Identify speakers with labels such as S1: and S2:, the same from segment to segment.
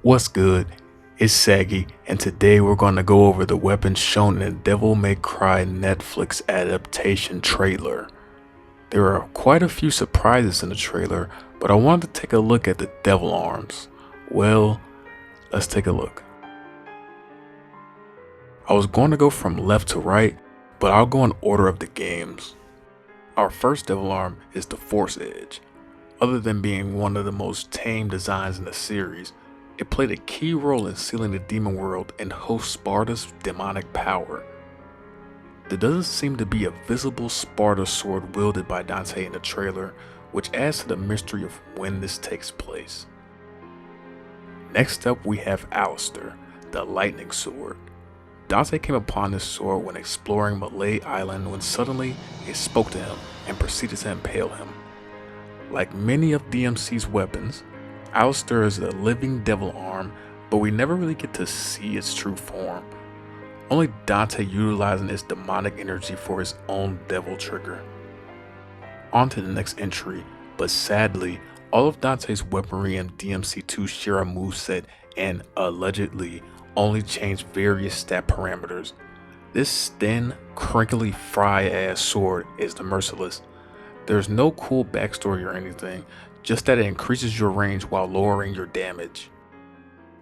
S1: What's good? It's Saggy, and today we're going to go over the weapons shown in the Devil May Cry Netflix adaptation trailer. There are quite a few surprises in the trailer, but I wanted to take a look at the devil arms. Well, let's take a look. I was going to go from left to right, but I'll go in order of the games. Our first devil arm is the Force Edge. Other than being one of the most tame designs in the series, it played a key role in sealing the demon world and host Sparta's demonic power. There doesn't seem to be a visible Sparta sword wielded by Dante in the trailer, which adds to the mystery of when this takes place. Next up we have Alistair, the lightning sword. Dante came upon this sword when exploring Malay Island when suddenly it spoke to him and proceeded to impale him. Like many of DMC's weapons, Alistair is a living devil arm, but we never really get to see its true form. Only Dante utilizing its demonic energy for his own devil trigger. On to the next entry, but sadly, all of Dante's weaponry in DMC2 share a moveset and allegedly only change various stat parameters. This thin, crinkly, fry-ass sword is the Merciless. There's no cool backstory or anything, just that it increases your range while lowering your damage.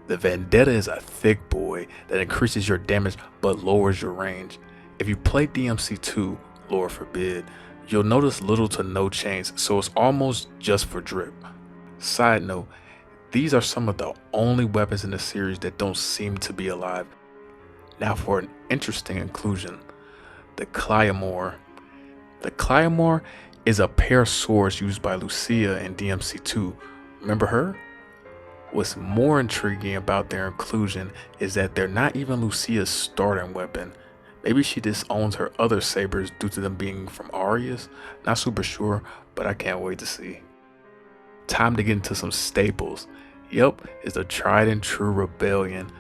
S1: The Vendetta is a thick boy that increases your damage but lowers your range. If you play DMC2, Lord forbid, you'll notice little to no change, so it's almost just for drip. Side note, these are some of the only weapons in the series that don't seem to be alive. Now for an interesting inclusion, the Claymore. The Claymore is a pair of swords used by Lucia in DMC2. Remember her? What's more intriguing about their inclusion is that they're not even Lucia's starting weapon. Maybe she disowns her other sabers due to them being from Arius. Not super sure, but I can't wait to see. Time to get into some staples. Yup, it's the tried and true Rebellion.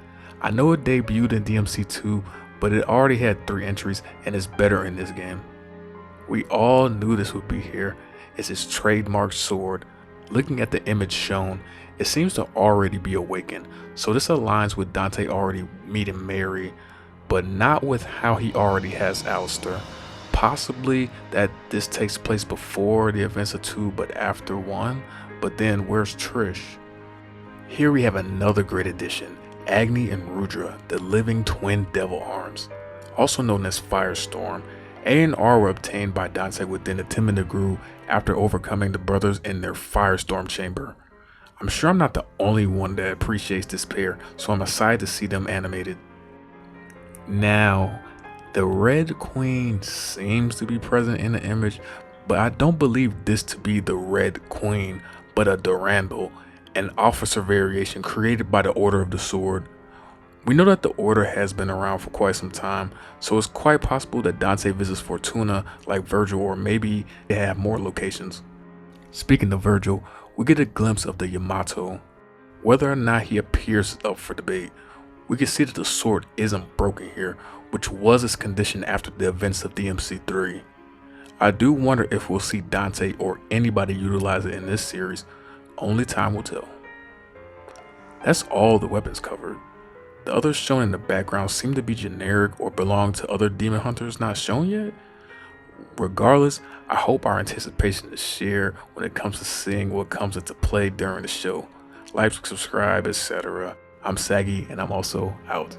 S1: I know it debuted in DMC2, but it already had 3 entries and is better in this game. We all knew this would be here. It's his trademark sword. Looking at the image shown, it seems to already be awakened, so this aligns with Dante already meeting Mary, but not with how he already has Alistair. Possibly that this takes place before the events of 2 but after 1, but then where's Trish? Here we have another great addition, Agni and Rudra, the living twin devil arms, also known as Firestorm. A and R were obtained by Dante within the Timid Groove after overcoming the brothers in their Firestorm chamber. I'm sure I'm not the only one that appreciates this pair, so I'm excited to see them animated. Now, the Red Queen seems to be present in the image, but I don't believe this to be the Red Queen, but a Durandal, an officer variation created by the Order of the Sword. We know that the Order has been around for quite some time, so it's quite possible that Dante visits Fortuna like Virgil, or maybe they have more locations. Speaking of Virgil, we get a glimpse of the Yamato. Whether or not he appears up for debate, we can see that the sword isn't broken here, which was its condition after the events of DMC3. I do wonder if we'll see Dante or anybody utilize it in this series. Only time will tell. That's all the weapons covered. The others shown in the background seem to be generic or belong to other demon hunters not shown yet. Regardless, I hope our anticipation is shared when it comes to seeing what comes into play during the show. Like, subscribe, etc. I'm Saggy, and I'm also out.